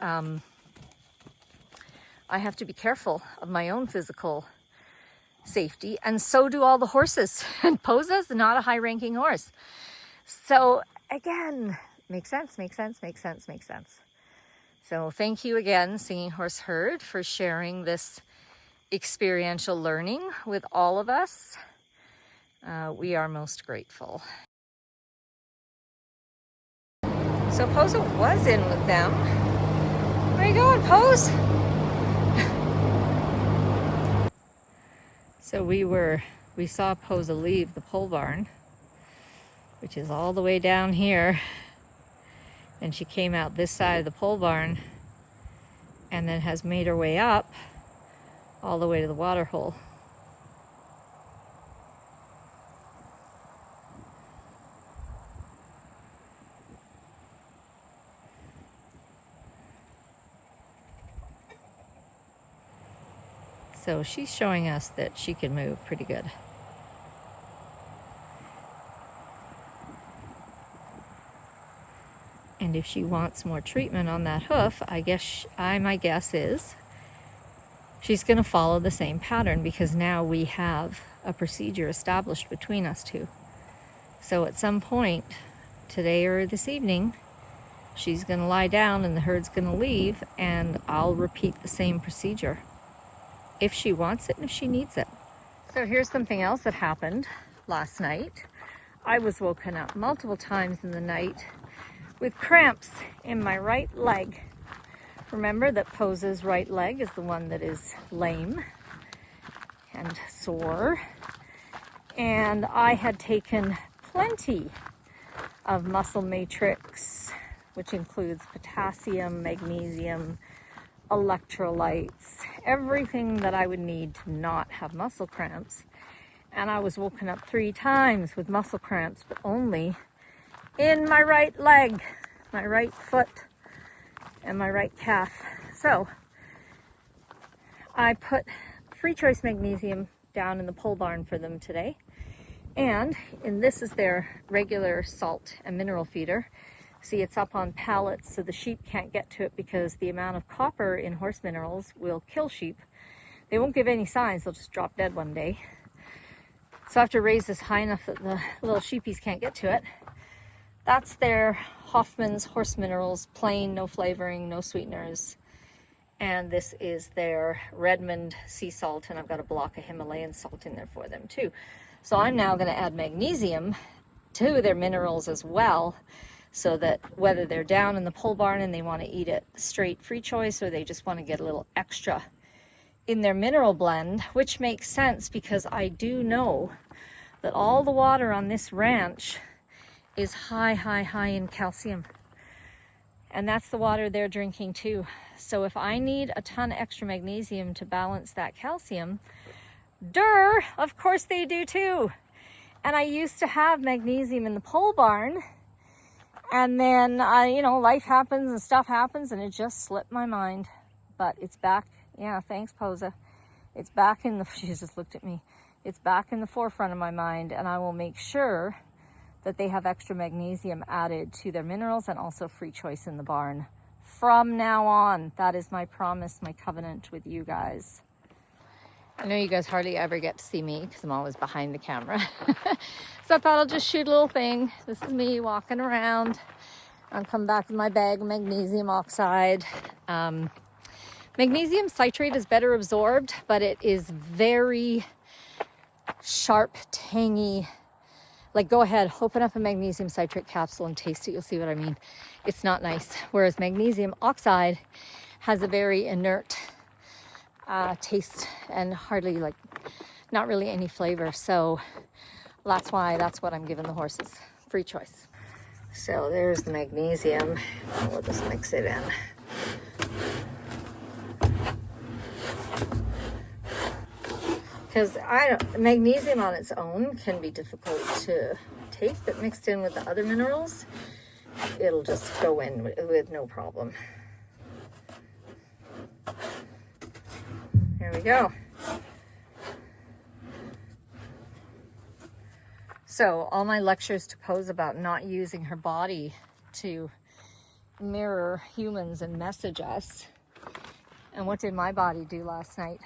I have to be careful of my own physical safety, and so do all the horses. And Posa's not a high-ranking horse. So again, makes sense, makes sense, makes sense, makes sense. So thank you again, Singing Horse Herd, for sharing this experiential learning with all of us. We are most grateful. So Posa was in with them. Where are you going, Pose? So we saw Posa leave the pole barn, which is all the way down here. And she came out this side of the pole barn and then has made her way up all the way to the water hole. So she's showing us that she can move pretty good. And if she wants more treatment on that hoof, my guess is she's going to follow the same pattern, because now we have a procedure established between us two. So at some point, today or this evening, she's going to lie down and the herd's going to leave, and I'll repeat the same procedure if she wants it and if she needs it. So here's something else that happened last night. I was woken up multiple times in the night with cramps in my right leg. Remember that Posa's right leg is the one that is lame and sore. And I had taken plenty of muscle matrix, which includes potassium, magnesium, electrolytes, everything that I would need to not have muscle cramps. And I was woken up 3 times with muscle cramps, but only in my right leg, my right foot, and my right calf. So I put free choice magnesium down in the pole barn for them today. And this is their regular salt and mineral feeder. See, it's up on pallets so the sheep can't get to it, because the amount of copper in horse minerals will kill sheep. They won't give any signs, they'll just drop dead one day. So I have to raise this high enough that the little sheepies can't get to it. That's their Hoffman's horse minerals, plain, no flavoring, no sweeteners. And this is their Redmond sea salt, and I've got a block of Himalayan salt in there for them too. So I'm now going to add magnesium to their minerals as well, so that whether they're down in the pole barn and they want to eat it straight free choice, or they just want to get a little extra in their mineral blend, which makes sense because I do know that all the water on this ranch is high in calcium. And that's the water they're drinking too. So if I need a ton extra magnesium to balance that calcium, of course they do too. And I used to have magnesium in the pole barn, and then, life happens and stuff happens, and it just slipped my mind. But it's back. Yeah, thanks, Posa. It's back in the, she just looked at me. It's back in the forefront of my mind, and I will make sure that they have extra magnesium added to their minerals, and also free choice in the barn from now on. That is my promise, my covenant with you guys. I know you guys hardly ever get to see me because I'm always behind the camera. So I thought I'll just shoot a little thing. This is me walking around. I'll come back with my bag of magnesium oxide. Magnesium citrate is better absorbed, but it is very sharp, tangy. Like, go ahead, open up a magnesium citrate capsule and taste it. You'll see what I mean. It's not nice. Whereas magnesium oxide has a very inert taste and hardly, not really any flavor. So that's what I'm giving the horses, free choice. So there's the magnesium. We'll just mix it in. Because magnesium on its own can be difficult to take, but mixed in with the other minerals, it'll just go in with no problem. There we go. So all my lectures to Posa about not using her body to mirror humans and message us. And what did my body do last night?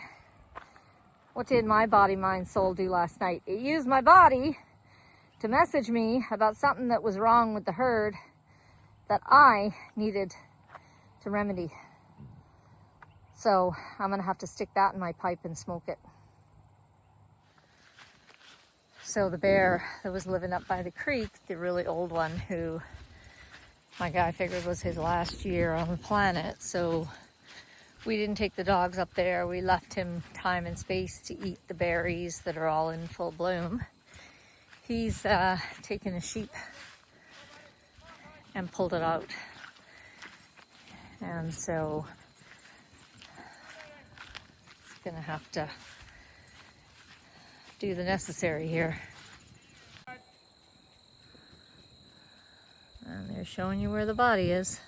What did my body, mind, soul do last night? It used my body to message me about something that was wrong with the herd that I needed to remedy. So I'm gonna have to stick that in my pipe and smoke it. So the bear that was living up by the creek, the really old one who my guy figured was his last year on the planet, so we didn't take the dogs up there. We left him time and space to eat the berries that are all in full bloom. He's taken a sheep and pulled it out. And so it's gonna have to do the necessary here. And they're showing you where the body is.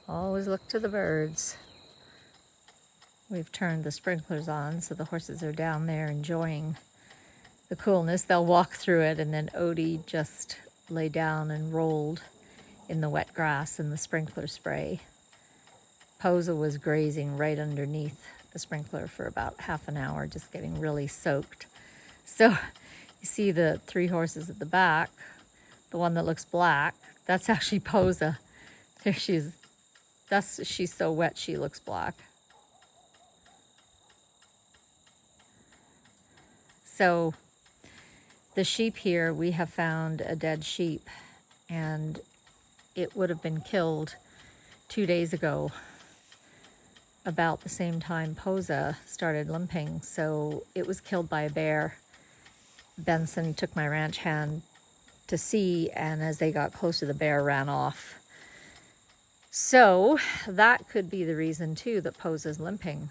Always look to the birds. We've turned the sprinklers on, so the horses are down there enjoying the coolness. They'll walk through it, and then Odie just lay down and rolled in the wet grass in the sprinkler spray. Posa was grazing right underneath the sprinkler for about half an hour, just getting really soaked. So you see the 3 horses at the back. The one that looks black, that's actually Posa. There she is. She's so wet she looks black. So the sheep here, we have found a dead sheep, and it would have been killed 2 days ago, about the same time Posa started limping. So it was killed by a bear. Benson took my ranch hand to see, and as they got closer, the bear ran off. So that could be the reason too that Posa's limping.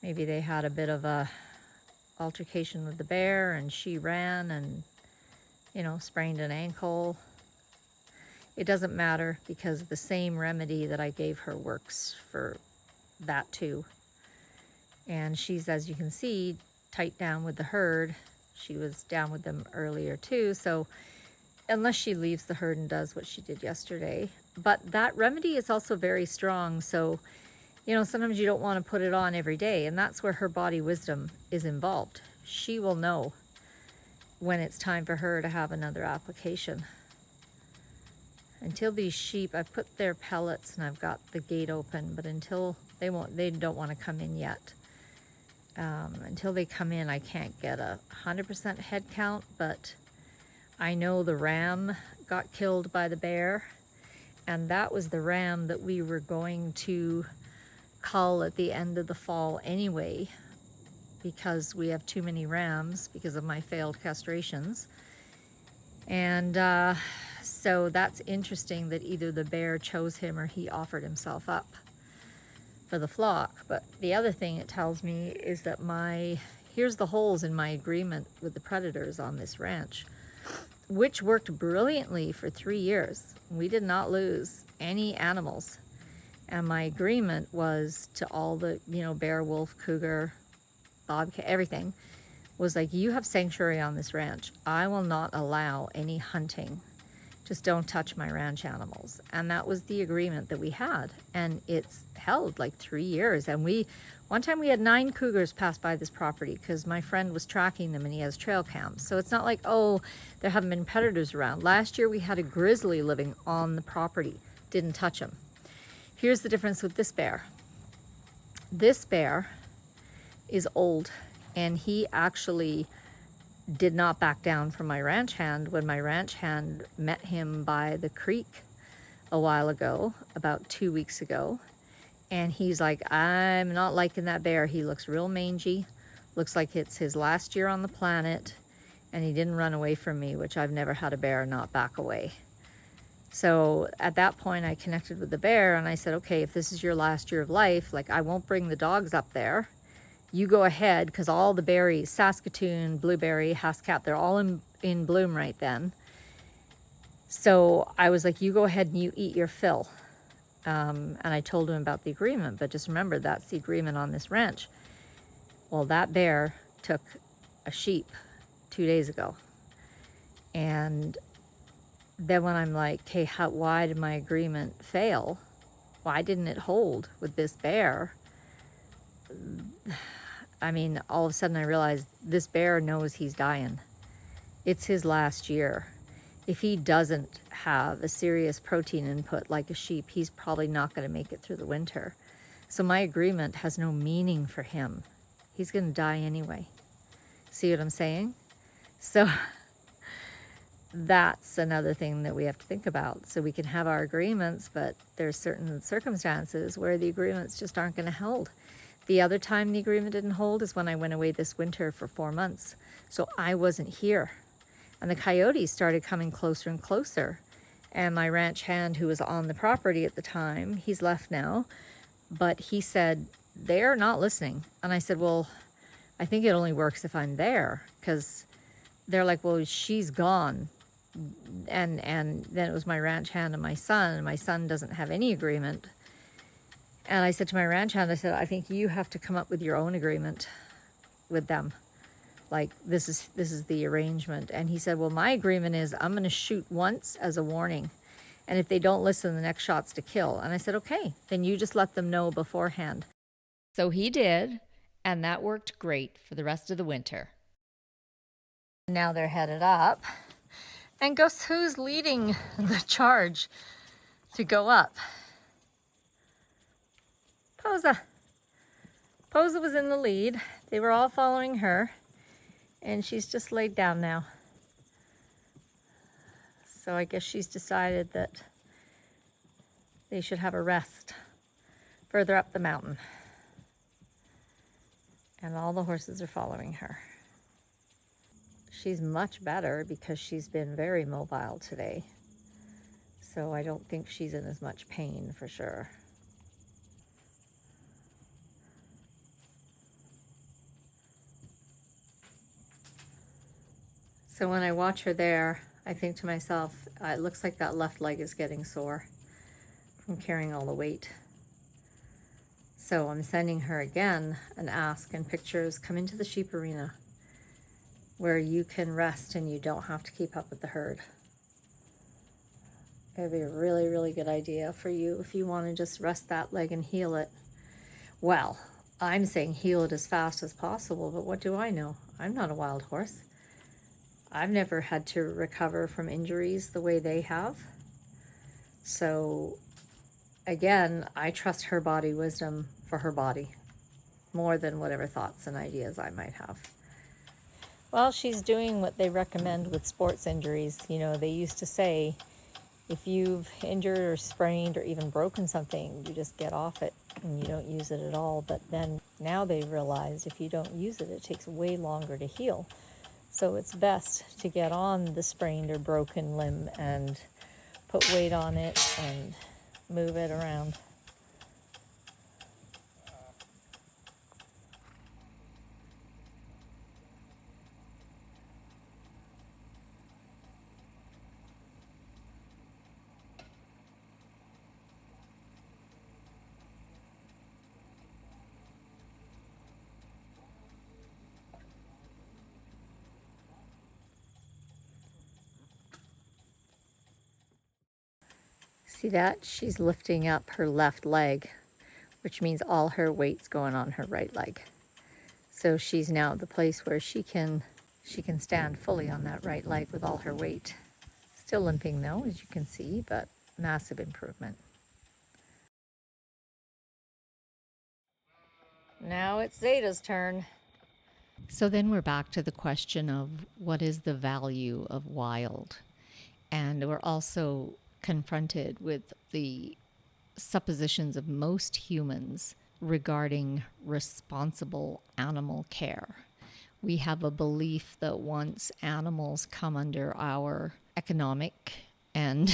Maybe they had a bit of a altercation with the bear, and she ran and, you know, sprained an ankle. It doesn't matter, because the same remedy that I gave her works for that too. And she's, as you can see, tight down with the herd. She was down with them earlier too, so unless she leaves the herd and does what she did yesterday. But that remedy is also very strong, so, you know, sometimes you don't want to put it on every day, and that's where her body wisdom is involved. She will know when it's time for her to have another application. Until these sheep, I've put their pellets and I've got the gate open, but until they don't want to come in yet. Until they come in, I can't get a 100% head count, but I know the ram got killed by the bear, and that was the ram that we were going to cull at the end of the fall anyway, because we have too many rams because of my failed castrations. And so that's interesting that either the bear chose him or he offered himself up for the flock. But the other thing it tells me is that here's the holes in my agreement with the predators on this ranch, which worked brilliantly for 3 years. We did not lose any animals. And my agreement was to all the, you know, bear, wolf, cougar, bobcat, everything, was like, you have sanctuary on this ranch. I will not allow any hunting. Just don't touch my ranch animals. And that was the agreement that we had. And it's held like 3 years. And one time we had 9 cougars pass by this property because my friend was tracking them and he has trail cams. So it's not like, oh, there haven't been predators around. Last year we had a grizzly living on the property. Didn't touch him. Here's the difference with this bear. This bear is old, and he actually did not back down from my ranch hand when my ranch hand met him by the creek a while ago, about 2 weeks ago. And he's like, I'm not liking that bear. He looks real mangy, looks like it's his last year on the planet, and he didn't run away from me, which I've never had a bear not back away. So at that point I connected with the bear and I said, okay, if this is your last year of life, like, I won't bring the dogs up there. You go ahead, because all the berries, Saskatoon, blueberry, Hascap, they're all in bloom right then. So I was like, you go ahead and you eat your fill. And I told him about the agreement, but just remember, that's the agreement on this ranch. Well, that bear took a sheep 2 days ago. And then when I'm like, okay, why did my agreement fail? Why didn't it hold with this bear? I mean, all of a sudden I realized this bear knows he's dying. It's his last year. If he doesn't have a serious protein input like a sheep, he's probably not going to make it through the winter. So my agreement has no meaning for him. He's going to die anyway. See what I'm saying? So that's another thing that we have to think about. So we can have our agreements, but there's certain circumstances where the agreements just aren't going to hold. The other time the agreement didn't hold is when I went away this winter for 4 months. So I wasn't here. And the coyotes started coming closer and closer. And my ranch hand, who was on the property at the time, he's left now, but he said, they're not listening. And I said, well, I think it only works if I'm there, because they're like, well, she's gone. And then it was my ranch hand and my son doesn't have any agreement. And I said to my ranch hand, I said, I think you have to come up with your own agreement with them. Like, this is the arrangement. And he said, well, my agreement is I'm going to shoot once as a warning. And if they don't listen, the next shot's to kill. And I said, okay, then you just let them know beforehand. So he did. And that worked great for the rest of the winter. Now they're headed up. And guess who's leading the charge to go up? Posa. Posa was in the lead. They were all following her. And she's just laid down now. So I guess she's decided that they should have a rest further up the mountain. And all the horses are following her. She's much better because she's been very mobile today. So I don't think she's in as much pain for sure. So when I watch her there, I think to myself, it looks like that left leg is getting sore from carrying all the weight. So I'm sending her again an ask and pictures, come into the sheep arena where you can rest and you don't have to keep up with the herd. It would be a really, really good idea for you if you want to just rest that leg and heal it. Well, I'm saying heal it as fast as possible, but what do I know? I'm not a wild horse. I've never had to recover from injuries the way they have. So again, I trust her body wisdom for her body more than whatever thoughts and ideas I might have. Well, she's doing what they recommend with sports injuries. You know, they used to say, if you've injured or sprained or even broken something, you just get off it and you don't use it at all. But then now they realize if you don't use it, it takes way longer to heal. So it's best to get on the sprained or broken limb and put weight on it and move it around. See that? She's lifting up her left leg, which means all her weight's going on her right leg. So she's now at the place where she can stand fully on that right leg with all her weight. Still limping though, as you can see, but massive improvement. Now it's Zeta's turn. So then we're back to the question of what is the value of wild? And we're also confronted with the suppositions of most humans regarding responsible animal care. We have a belief that once animals come under our economic and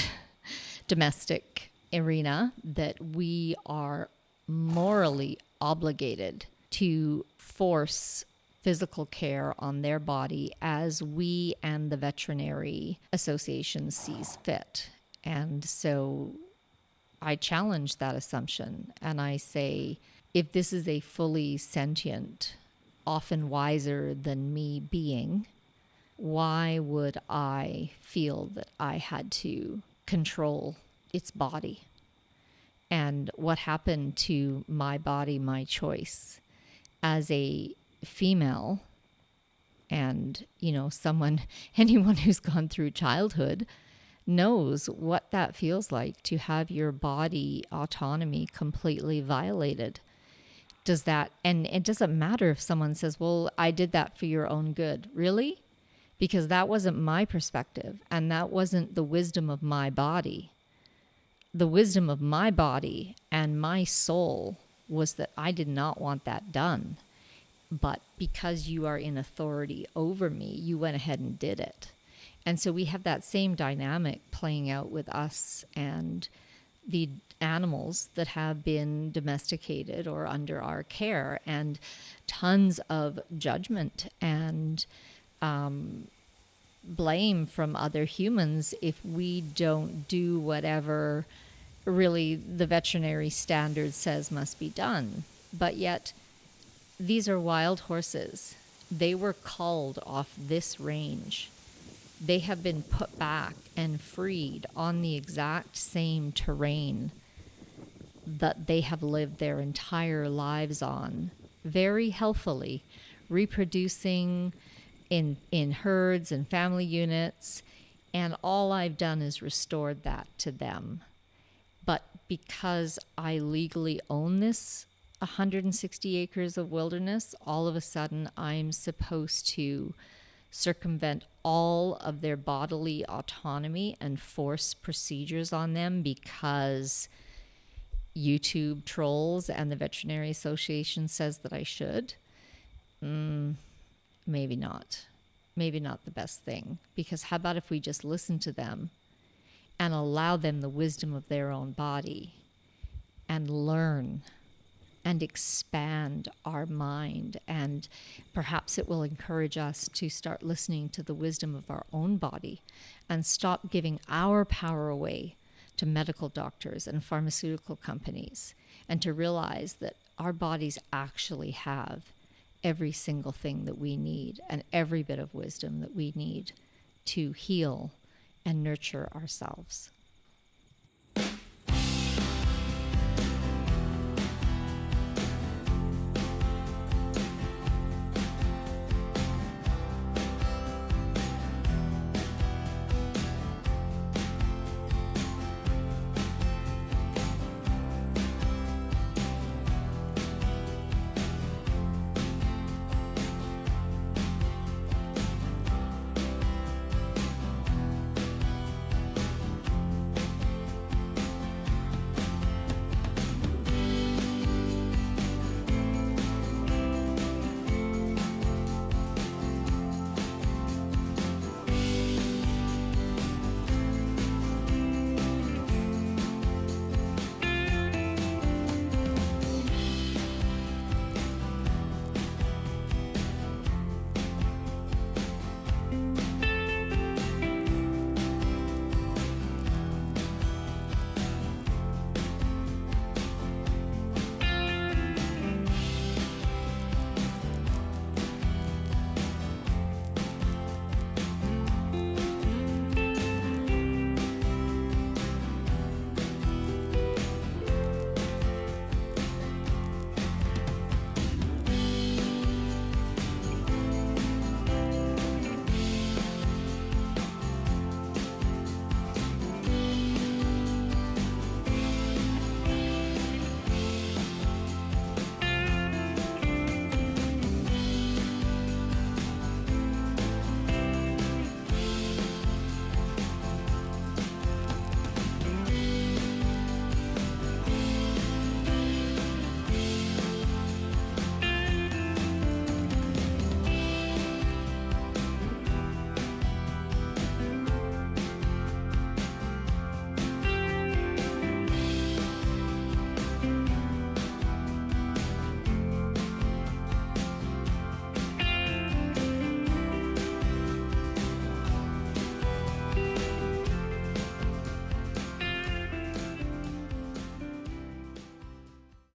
domestic arena, that we are morally obligated to force physical care on their body as we and the veterinary association sees fit. And so I challenge that assumption and I say, if this is a fully sentient, often wiser than me being, Why would I feel that I had to control its body? And what happened to my body, my choice? As a female, and, you know, someone, anyone who's gone through childhood knows what that feels like to have your body autonomy completely violated. Does that, and it doesn't matter if someone says, well, I did that for your own good. Really? Because that wasn't my perspective, and that wasn't the wisdom of my body. The wisdom of my body and my soul was that I did not want that done. But because you are in authority over me, you went ahead and did it. And so we have that same dynamic playing out with us and the animals that have been domesticated or under our care, and tons of judgment and blame from other humans if we don't do whatever really the veterinary standard says must be done. But yet, these are wild horses. They were culled off this range. They have been put back and freed on the exact same terrain that they have lived their entire lives on, very healthily, reproducing in herds and family units. And all I've done is restored that to them. But because I legally own this 160 acres of wilderness, all of a sudden I'm supposed to circumvent all of their bodily autonomy and force procedures on them because YouTube trolls and the Veterinary Association says that I should. Maybe not. Maybe not the best thing. Because how about if we just listen to them and allow them the wisdom of their own body and learn and expand our mind, and perhaps it will encourage us to start listening to the wisdom of our own body and stop giving our power away to medical doctors and pharmaceutical companies, and to realize that our bodies actually have every single thing that we need and every bit of wisdom that we need to heal and nurture ourselves.